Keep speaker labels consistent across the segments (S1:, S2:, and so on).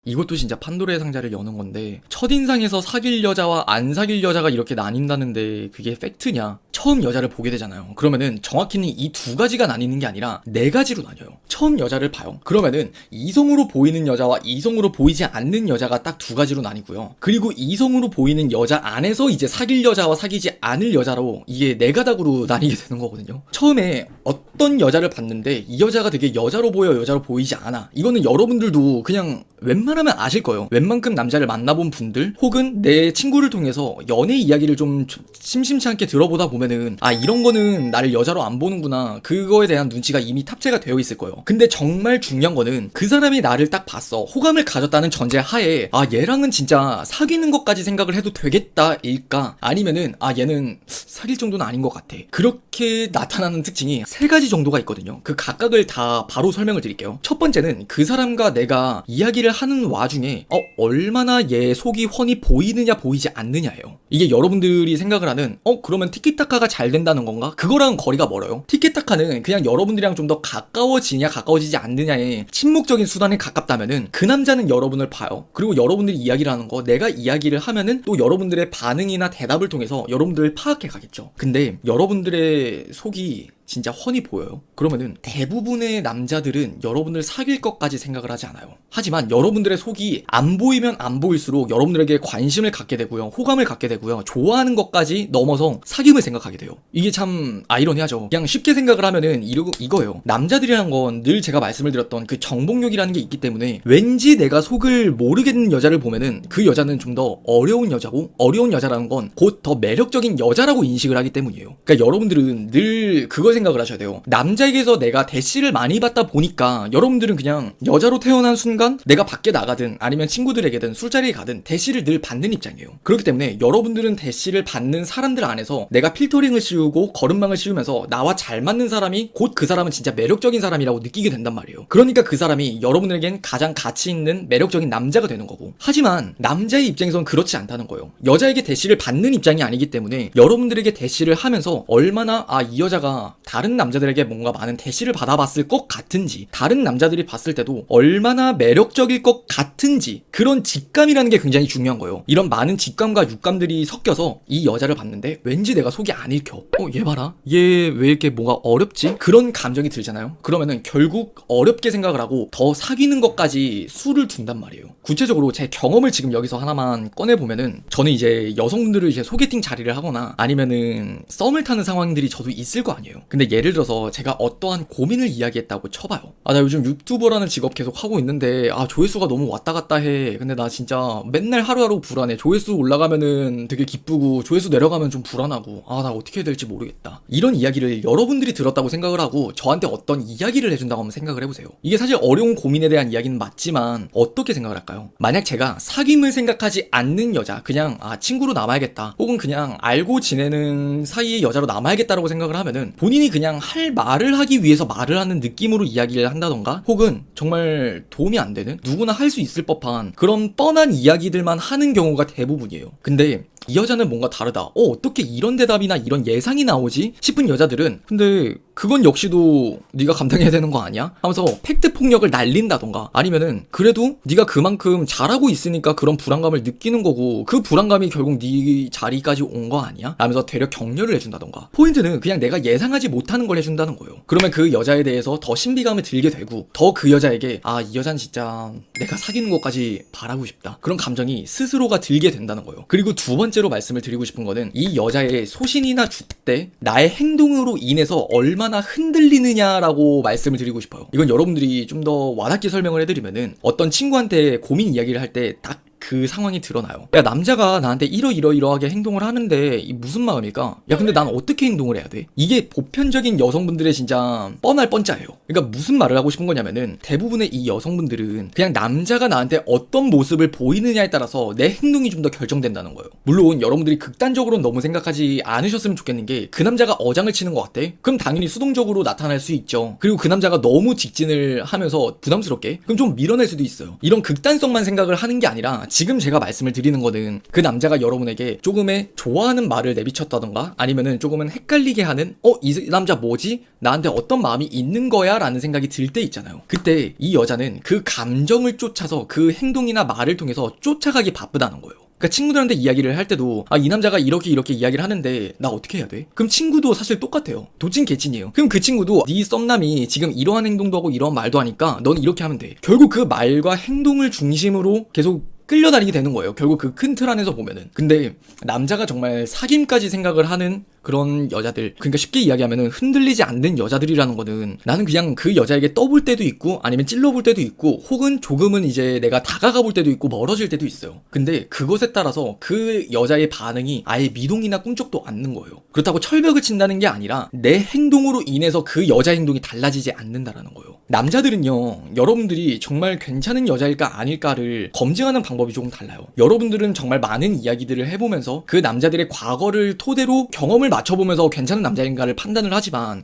S1: 이것도 진짜 판도라의 상자를 여는 건데, 첫인상에서 사귈 여자와 안 사귈 여자가 이렇게 나뉜다는데 그게 팩트냐? 처음 여자를 보게 되잖아요. 그러면은 정확히는 이 두 가지가 나뉘는 게 아니라 네 가지로 나뉘어요. 처음 여자를 봐요. 그러면은 이성으로 보이는 여자와 이성으로 보이지 않는 여자가 딱 두 가지로 나뉘고요. 그리고 이성으로 보이는 여자 안에서 이제 사귈 여자와 사귀지 않을 여자로 이게 네 가닥으로 나뉘게 되는 거거든요. 처음에 어떤 여자를 봤는데 이 여자가 되게 여자로 보여, 여자로 보이지 않아. 이거는 여러분들도 그냥 웬만하면 아실 거예요. 웬만큼 남자를 만나본 분들 혹은 내 친구를 통해서 연애 이야기를 좀 심심치 않게 들어보다 보면은 아, 이런 거는 나를 여자로 안 보는구나, 그거에 대한 눈치가 이미 탑재가 되어 있을 거예요. 근데 정말 중요한 거는 그 사람이 나를 딱 봤어, 호감을 가졌다는 전제 하에 아, 얘랑은 진짜 사귀는 것까지 생각을 해도 되겠다 일까, 아니면은 아, 얘는 사귈 정도는 아닌 것 같아, 그렇게 나타나는 특징이 세 가지 정도가 있거든요. 그 각각을 다 바로 설명을 드릴게요. 첫 번째는 그 사람과 내가 이야기를 하는 와중에 얼마나 얘 속이 훤히 보이느냐 보이지 않느냐예요. 이게 여러분들이 생각을 하는 그러면 티키타카가 잘 된다는 건가? 그거랑 거리가 멀어요. 티키타카는 그냥 여러분들이랑 좀 더 가까워지냐 가까워지지 않느냐의 침묵적인 수단에 가깝다면은 그 남자는 여러분을 봐요. 그리고 여러분들이 이야기를 하는 거, 내가 이야기를 하면은 또 여러분들의 반응이나 대답을 통해서 여러분들을 파악해 가겠죠. 근데 여러분들의 속이 진짜 훤히 보여요. 그러면은 대부분의 남자들은 여러분을 사귈 것까지 생각을 하지 않아요. 하지만 여러분들의 속이 안 보이면 안 보일수록 여러분들에게 관심을 갖게 되고요, 호감을 갖게 되고요, 좋아하는 것까지 넘어서 사귐을 생각하게 돼요. 이게 참 아이러니하죠. 그냥 쉽게 생각을 하면은 이거예요. 남자들이란 건 늘 제가 말씀을 드렸던 그 정복욕이라는 게 있기 때문에 왠지 내가 속을 모르겠는 여자를 보면은 그 여자는 좀 더 어려운 여자고, 어려운 여자라는 건 곧 더 매력적인 여자라고 인식을 하기 때문이에요. 그러니까 여러분들은 늘 그걸 생각을 하셔야 돼요. 남자에게서 내가 대시를 많이 받다 보니까 여러분들은 그냥 여자로 태어난 순간 내가 밖에 나가든 아니면 친구들에게든 술자리에 가든 대시를 늘 받는 입장이에요. 그렇기 때문에 여러분들은 대시를 받는 사람들 안에서 내가 필터링을 씌우고 거름망을 씌우면서 나와 잘 맞는 사람이 곧 그 사람은 진짜 매력적인 사람이라고 느끼게 된단 말이에요. 그러니까 그 사람이 여러분들에겐 가장 가치 있는 매력적인 남자가 되는 거고, 하지만 남자의 입장에선 그렇지 않다는 거예요. 여자에게 대시를 받는 입장이 아니기 때문에 여러분들에게 대시를 하면서 얼마나 이 여자가 다른 남자들에게 뭔가 많은 대시를 받아봤을 것 같은지, 다른 남자들이 봤을 때도 얼마나 매력적일 것 같은지, 그런 직감이라는 게 굉장히 중요한 거예요. 이런 많은 직감과 육감들이 섞여서 이 여자를 봤는데 왠지 내가 속이 안 읽혀. 얘 봐라, 얘 왜 이렇게 뭔가 어렵지? 그런 감정이 들잖아요. 그러면은 결국 어렵게 생각을 하고 더 사귀는 것까지 수를 둔단 말이에요. 구체적으로 제 경험을 지금 여기서 하나만 꺼내보면은, 저는 이제 여성분들을 이제 소개팅 자리를 하거나 아니면은 썸을 타는 상황들이 저도 있을 거 아니에요. 근데 예를 들어서 제가 어떠한 고민을 이야기했다고 쳐봐요. 나 요즘 유튜버라는 직업 계속 하고 있는데 조회수가 너무 왔다 갔다 해. 근데 나 진짜 맨날 하루하루 불안해. 조회수 올라가면은 되게 기쁘고 조회수 내려가면 좀 불안하고 나 어떻게 해야 될지 모르겠다. 이런 이야기를 여러분들이 들었다고 생각을 하고 저한테 어떤 이야기를 해준다고 한번 생각을 해보세요. 이게 사실 어려운 고민에 대한 이야기는 맞지만 어떻게 생각을 할까요? 만약 제가 사귐을 생각하지 않는 여자, 그냥 친구로 남아야겠다, 혹은 그냥 알고 지내는 사이의 여자로 남아야겠다라고 생각을 하면은 본인이 그냥 할 말을 하기 위해서 말을 하는 느낌으로 이야기를 한다던가, 혹은 정말 도움이 안 되는, 누구나 할 수 있을 법한 그런 뻔한 이야기들만 하는 경우가 대부분이에요. 근데 이 여자는 뭔가 다르다, 어떻게 이런 대답이나 이런 예상이 나오지? 싶은 여자들은 근데 그건 역시도 네가 감당해야 되는 거 아니야? 하면서 팩트 폭력을 날린다던가, 아니면은 그래도 네가 그만큼 잘하고 있으니까 그런 불안감을 느끼는 거고 그 불안감이 결국 네 자리까지 온 거 아니야? 라면서 되려 격려를 해준다던가. 포인트는 그냥 내가 예상하지 못하는 걸 해준다는 거예요. 그러면 그 여자에 대해서 더 신비감을 들게 되고, 더 그 여자에게 이 여자는 진짜 내가 사귀는 것까지 바라고 싶다, 그런 감정이 스스로가 들게 된다는 거예요. 그리고 두 번째로 말씀을 드리고 싶은 거는, 이 여자의 소신이나 줏대, 나의 행동으로 인해서 얼마나 흔들리느냐라고 말씀을 드리고 싶어요. 이건 여러분들이 좀 더 와닿게 설명을 해드리면은, 어떤 친구한테 고민 이야기를 할 때 딱 그 상황이 드러나요. 야, 남자가 나한테 이러이러하게 행동을 하는데 이 무슨 마음일까? 야, 근데 난 어떻게 행동을 해야 돼? 이게 보편적인 여성분들의 진짜 뻔할 뻔짜예요. 그러니까 무슨 말을 하고 싶은 거냐면은, 대부분의 이 여성분들은 그냥 남자가 나한테 어떤 모습을 보이느냐에 따라서 내 행동이 좀 더 결정된다는 거예요. 물론 여러분들이 극단적으로는 너무 생각하지 않으셨으면 좋겠는 게, 그 남자가 어장을 치는 것 같아? 그럼 당연히 수동적으로 나타날 수 있죠. 그리고 그 남자가 너무 직진을 하면서 부담스럽게, 그럼 좀 밀어낼 수도 있어요. 이런 극단성만 생각을 하는 게 아니라 지금 제가 말씀을 드리는 거는 그 남자가 여러분에게 조금의 좋아하는 말을 내비쳤다던가 아니면은 조금은 헷갈리게 하는 이 남자 뭐지? 나한테 어떤 마음이 있는 거야? 라는 생각이 들 때 있잖아요. 그때 이 여자는 그 감정을 쫓아서 그 행동이나 말을 통해서 쫓아가기 바쁘다는 거예요. 그러니까 친구들한테 이야기를 할 때도 이 남자가 이렇게 이야기를 하는데 나 어떻게 해야 돼? 그럼 친구도 사실 똑같아요. 도찐 개찐이에요. 그럼 그 친구도 네 썸남이 지금 이러한 행동도 하고 이러한 말도 하니까 넌 이렇게 하면 돼. 결국 그 말과 행동을 중심으로 계속 끌려다니게 되는 거예요. 결국 그 큰 틀 안에서 보면은. 근데 남자가 정말 사귐까지 생각을 하는 그런 여자들, 그러니까 쉽게 이야기하면은 흔들리지 않는 여자들이라는 거는 나는 그냥 그 여자에게 떠볼 때도 있고 아니면 찔러볼 때도 있고 혹은 조금은 이제 내가 다가가 볼 때도 있고 멀어질 때도 있어요. 근데 그것에 따라서 그 여자의 반응이 아예 미동이나 꿈쩍도 않는 거예요. 그렇다고 철벽을 친다는 게 아니라 내 행동으로 인해서 그 여자 행동이 달라지지 않는다라는 거예요. 남자들은요, 여러분들이 정말 괜찮은 여자일까 아닐까를 검증하는 방법이 조금 달라요. 여러분들은 정말 많은 이야기들을 해보면서 그 남자들의 과거를 토대로 경험을 맞춰보면서 괜찮은 남자인가를 판단을 하지만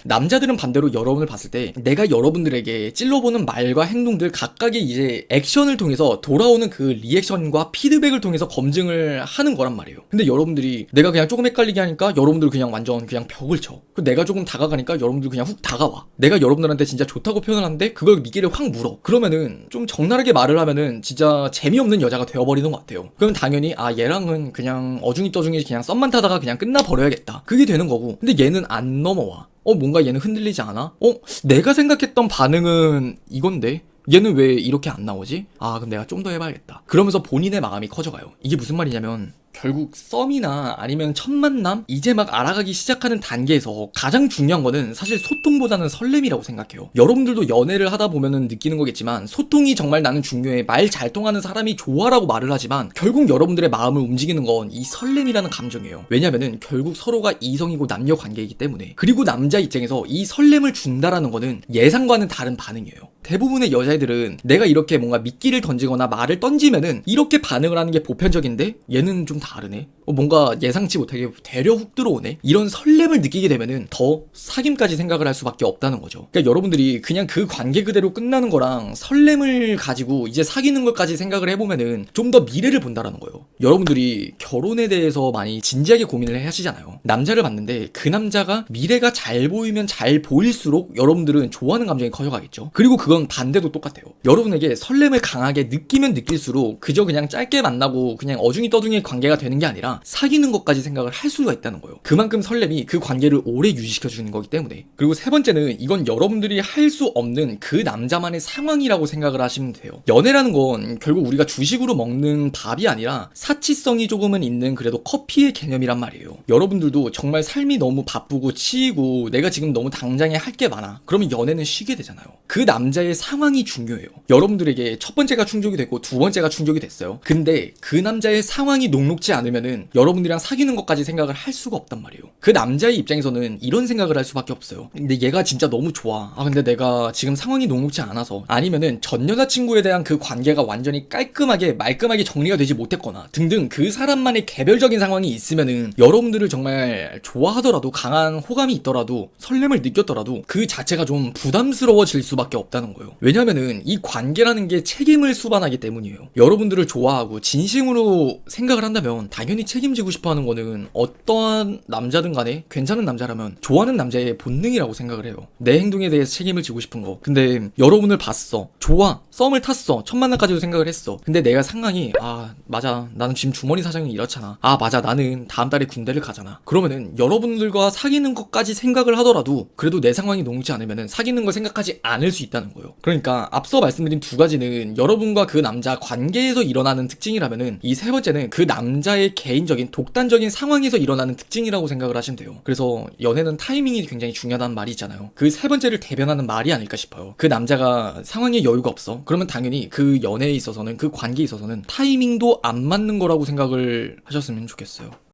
S1: 반대로 여러분을 봤을 때 내가 여러분들에게 찔러보는 말과 행동들 각각의 이제 액션을 통해서 돌아오는 그 리액션과 피드백을 통해서 검증을 하는 거란 말이에요. 근데 여러분들이 내가 그냥 조금 헷갈리게 하니까 여러분들 그냥 완전 그냥 벽을 쳐. 내가 조금 다가가니까 여러분들 그냥 훅 다가와. 내가 여러분들한테 진짜 좋다고 표현을 하는데 그걸 미끼를 확 물어. 그러면은 좀 적나라하게 말을 하면은 진짜 재미없는 여자가 되어버리는 것 같아요. 그럼 당연히 얘랑은 그냥 어중이 떠중이 그냥 썸만 타다가 그냥 끝나버려야겠다. 그게 되는 거고. 근데 얘는 안 넘어와. 뭔가 얘는 흔들리지 않아? 내가 생각했던 반응은 이건데 얘는 왜 이렇게 안 나오지? 그럼 내가 좀 더 해봐야겠다. 그러면서 본인의 마음이 커져가요. 이게 무슨 말이냐면 결국 썸이나 아니면 첫 만남 이제 막 알아가기 시작하는 단계에서 가장 중요한 거는 사실 소통보다는 설렘이라고 생각해요. 여러분들도 연애를 하다 보면은 느끼는 거겠지만 소통이 정말 나는 중요해. 말 잘 통하는 사람이 좋아라고 말을 하지만 결국 여러분들의 마음을 움직이는 건 이 설렘이라는 감정이에요. 왜냐면은 결국 서로가 이성이고 남녀 관계이기 때문에. 그리고 남자 입장에서 이 설렘을 준다라는 거는 예상과는 다른 반응이에요. 대부분의 여자애들은 내가 이렇게 뭔가 미끼를 던지거나 말을 던지면은 이렇게 반응을 하는 게 보편적인데 얘는 좀 다르네. 뭔가 예상치 못하게 되려 훅 들어오네. 이런 설렘을 느끼게 되면은 더 사귐까지 생각을 할 수밖에 없다는 거죠. 그러니까 여러분들이 그냥 그 관계 그대로 끝나는 거랑 설렘을 가지고 이제 사귀는 것까지 생각을 해보면은 좀 더 미래를 본다라는 거예요. 여러분들이 결혼에 대해서 많이 진지하게 고민을 하시잖아요. 남자를 봤는데 그 남자가 미래가 잘 보이면 잘 보일수록 여러분들은 좋아하는 감정이 커져가겠죠. 그리고 그건 반대도 똑같아요. 여러분에게 설렘을 강하게 느끼면 느낄수록 그저 그냥 짧게 만나고 그냥 어중이 떠중이 관계가 되는 게 아니라 사귀는 것까지 생각을 할 수가 있다는 거예요. 그만큼 설렘이 그 관계를 오래 유지시켜주는 거기 때문에. 그리고 세 번째는 이건 여러분들이 할 수 없는 그 남자만의 상황이라고 생각을 하시면 돼요. 연애라는 건 결국 우리가 주식으로 먹는 밥이 아니라 사치성이 조금은 있는 그래도 커피의 개념이란 말이에요. 여러분들도 정말 삶이 너무 바쁘고 치이고 내가 지금 너무 당장에 할 게 많아. 그러면 연애는 쉬게 되잖아요. 그 남자의 상황이 중요해요. 여러분들에게 첫 번째가 충족이 됐고 두 번째가 충족이 됐어요. 근데 그 남자의 상황이 녹록지 않으면은 여러분들이랑 사귀는 것까지 생각을 할 수가 없단 말이에요. 그 남자의 입장에서는 이런 생각을 할 수밖에 없어요. 근데 얘가 진짜 너무 좋아. 근데 내가 지금 상황이 녹록지 않아서 아니면은 전 여자친구에 대한 그 관계가 완전히 깔끔하게 말끔하게 정리가 되지 못했거나 등등 그 사람만의 개별적인 상황이 있으면은 여러분들을 정말 좋아하더라도 강한 호감이 있더라도 설렘을 느꼈더라도 그 자체가 좀 부담스러워질 수밖에 없다는 거예요. 왜냐면은 이 관계라는 게 책임을 수반하기 때문이에요. 여러분들을 좋아하고 진심으로 생각을 한다면 당연히 책임지고 싶어하는 거는 어떠한 남자든 간에 괜찮은 남자라면 좋아하는 남자의 본능이라고 생각을 해요. 내 행동에 대해서 책임을 지고 싶은 거. 근데 여러분을 봤어. 좋아. 썸을 탔어. 첫 만남까지도 생각을 했어. 근데 내가 상황이 맞아. 나는 지금 주머니 사정이 이렇잖아. 맞아. 나는 다음 달에 군대를 가잖아. 그러면은 여러분들과 사귀는 것까지 생각을 하더라도 그래도 내 상황이 녹지 않으면은 사귀는 걸 생각하지 않을 수 있다는 거예요. 그러니까 앞서 말씀드린 두 가지는 여러분과 그 남자 관계에서 일어나는 특징이라면은 이 세 번째는 그 남자의 개인적인 독단적인 상황에서 일어나는 특징이라고 생각을 하시면 돼요. 그래서 연애는 타이밍이 굉장히 중요하다는 말이 있잖아요. 그 세 번째를 대변하는 말이 아닐까 싶어요. 그 남자가 상황에 여유가 없어. 그러면 당연히 그 연애에 있어서는 그 관계에 있어서는 타이밍도 안 맞는 거라고 생각을 하셨으면 좋겠어요.